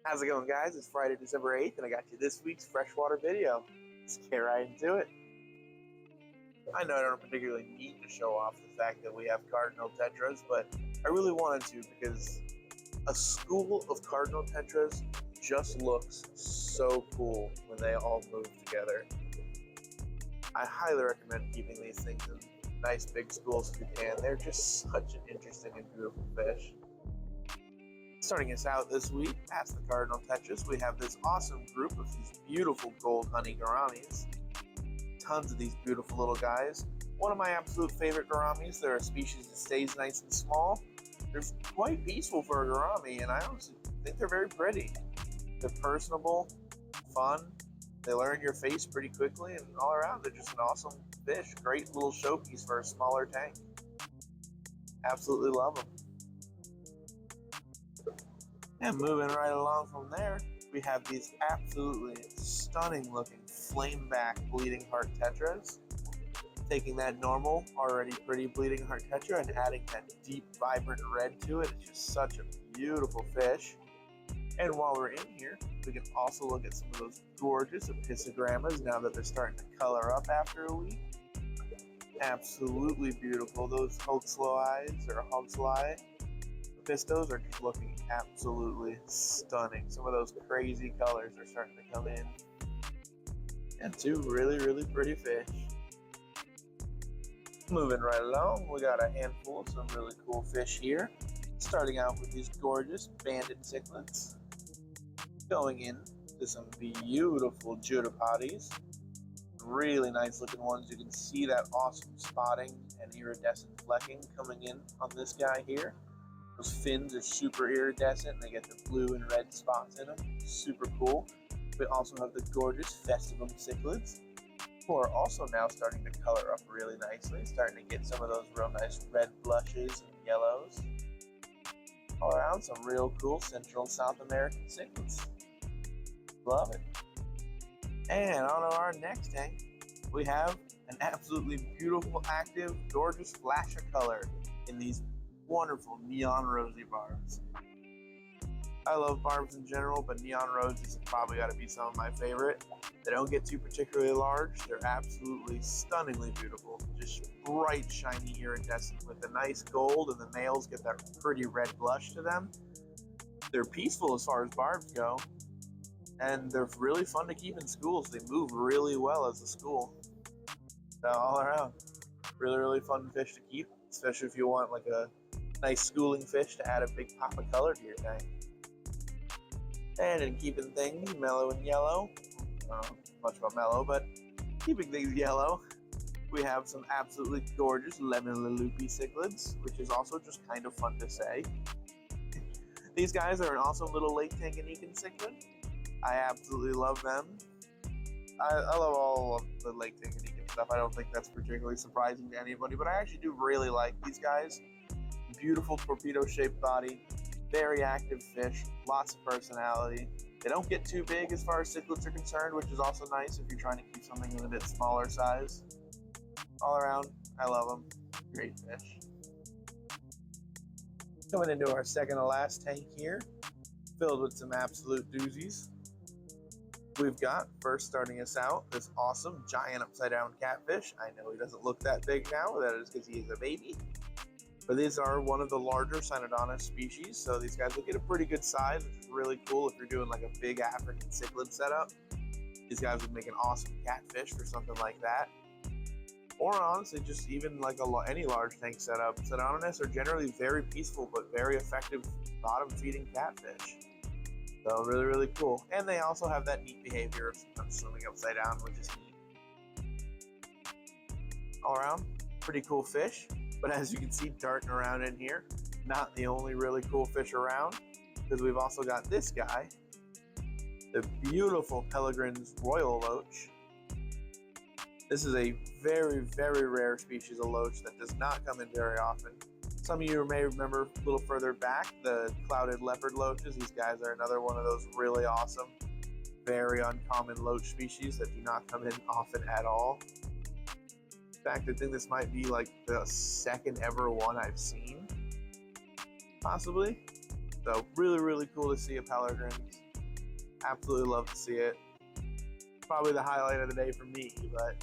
How's it going, guys? It's Friday, December 8th, and I got you this week's freshwater video. Let's get right into it. I know I don't particularly need to show off the fact that we have Cardinal tetras, but I really wanted to because a school of Cardinal tetras just looks so cool when they all move together. I highly recommend keeping these things in nice big schools if you can. They're just such an interesting and beautiful fish. Starting us out this week, past the Cardinal tetras, we have this awesome group of these beautiful gold honey gouramis. Tons of these beautiful little guys. One of my absolute favorite gouramis. They're a species that stays nice and small. They're quite peaceful for a gourami, and I honestly think they're very pretty. They're personable, fun. They learn your face pretty quickly, and all around they're just an awesome fish. Great little showpiece for a smaller tank. Absolutely love them. And moving right along from there, we have these absolutely stunning looking Flameback bleeding heart tetras. Taking that normal, already pretty bleeding heart tetra and adding that deep, vibrant red to it. It's just such a beautiful fish. And while we're in here, we can also look at some of those gorgeous epistogrammas now that they're starting to color up after a week. Absolutely beautiful. Those hoaxlois or hogsli pistos are just looking absolutely stunning. Some of those crazy colors are starting to come in. And two really, really pretty fish. Moving right along, we got a handful of some really cool fish here. Starting out with these gorgeous Bandit cichlids. Going into some beautiful Judipotties. Really nice looking ones. You can see that awesome spotting and iridescent flecking coming in on this guy here. Those fins are super iridescent. They get the blue and red spots in them. Super cool. We also have the gorgeous Festivum cichlids, who are also now starting to color up really nicely. Starting to get some of those real nice red blushes and yellows. All around, some real cool Central and South American cichlids. Love it. And on to our next tank, we have an absolutely beautiful, active, gorgeous flash of color in these wonderful neon rosy barbs. I love barbs in general, but neon roses have probably got to be some of my favorite. They don't get too particularly large. They're absolutely stunningly beautiful. Just bright, shiny, iridescent with the nice gold, and the males get that pretty red blush to them. They're peaceful as far as barbs go, and they're really fun to keep in schools. They move really well as a school. So all around, really, really fun fish to keep, especially if you want like a nice schooling fish to add a big pop of color to your tank. And in keeping things mellow and yellow, I don't know much about mellow, but keeping things yellow, we have some absolutely gorgeous lemon loopy cichlids, which is also just kind of fun to say. These guys are an awesome little Lake Tanganyika cichlid. I absolutely love them. I love all of the Lake Tanganyika stuff. I don't think that's particularly surprising to anybody, but I actually do really like these guys. Beautiful torpedo-shaped body, very active fish, lots of personality. They don't get too big as far as cichlids are concerned, which is also nice if you're trying to keep something in a bit smaller size. All around, I love them. Great fish. Coming into our second to last tank here, filled with some absolute doozies. We've got, first starting us out, this awesome giant upside down catfish. I know he doesn't look that big now, that is because he is a baby. But these are one of the larger Cynodontis species, so these guys will get a pretty good size, which is really cool if you're doing like a big African cichlid setup. These guys would make an awesome catfish for something like that. Or honestly, just even like any large tank setup. Cynodontis are generally very peaceful but very effective bottom feeding catfish. So really, really cool. And they also have that neat behavior of sometimes swimming upside down, which is neat. All around, pretty cool fish. But as you can see darting around in here, not the only really cool fish around, because we've also got this guy, the beautiful Pelegrin's Royal Loach. This is a very, very rare species of loach that does not come in very often. Some of you may remember a little further back, the clouded leopard loaches. These guys are another one of those really awesome, very uncommon loach species that do not come in often at all. In fact, I think this might be like the second ever one I've seen, possibly. So really, really cool to see a Pelegrin's. Absolutely love to see it. Probably the highlight of the day for me, but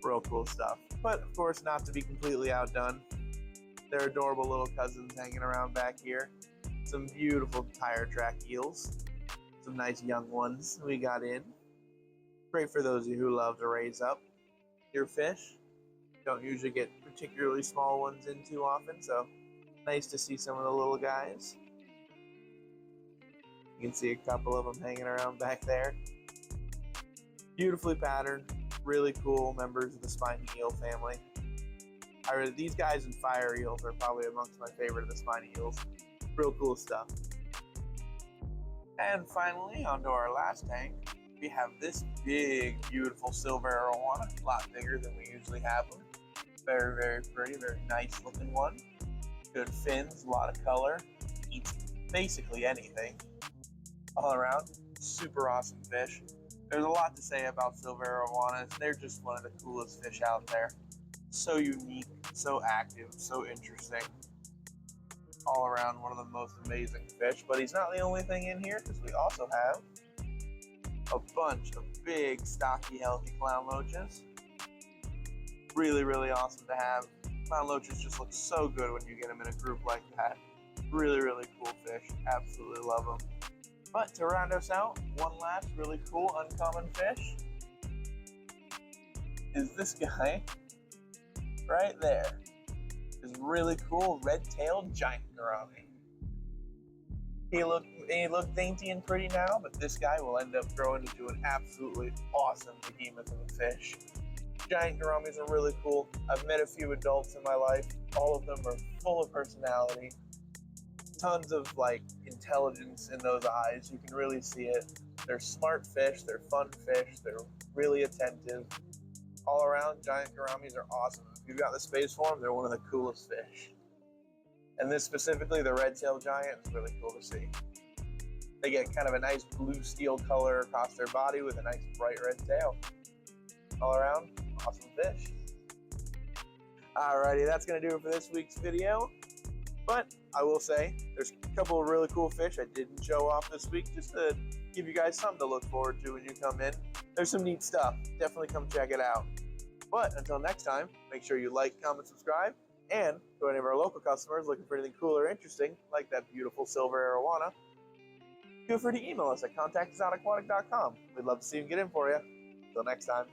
real cool stuff. But of course, not to be completely outdone, their adorable little cousins hanging around back here. Some beautiful tire track eels. Some nice young ones we got in. Great for those of you who love to raise up your fish. Don't usually get particularly small ones in too often, so nice to see some of the little guys. You can see a couple of them hanging around back there. Beautifully patterned, really cool members of the Spiny Eel family. These guys and fire eels are probably amongst my favorite of the Spiny Eels. Real cool stuff. And finally, onto our last tank, we have this big, beautiful silver arowana, a lot bigger than we usually have them. Very, very pretty, very nice looking one. Good fins, a lot of color, eats basically anything. All around, super awesome fish. There's a lot to say about silver arowanas. They're just one of the coolest fish out there. So unique, so active, so interesting. All around one of the most amazing fish. But he's not the only thing in here, because we also have a bunch of big, stocky, healthy clown loaches. Really, really awesome to have. Clown loaches just look so good when you get them in a group like that. Really, really cool fish. Absolutely love them. But to round us out, one last really cool uncommon fish is this guy right there. This really cool red-tailed giant gourami. He looked dainty and pretty now, but this guy will end up growing into an absolutely awesome behemoth of a fish. Giant gouramis are really cool. I've met a few adults in my life. All of them are full of personality. Tons of intelligence in those eyes. You can really see it. They're smart fish, they're fun fish, they're really attentive. All around, giant gouramis are awesome. If you've got the space for them, they're one of the coolest fish. And this specifically, the red-tailed giant, is really cool to see. They get kind of a nice blue steel color across their body with a nice bright red tail. All around, awesome fish. Alrighty, that's gonna do it for this week's video. But I will say, there's a couple of really cool fish I didn't show off this week, just to give you guys something to look forward to when you come in. There's some neat stuff. Definitely come check it out. But until next time, make sure you like, comment, subscribe, and to any of our local customers looking for anything cool or interesting, like that beautiful silver arowana, feel free to email us at contact@exoticaquatic.com. We'd love to see you and get in for you. Until next time.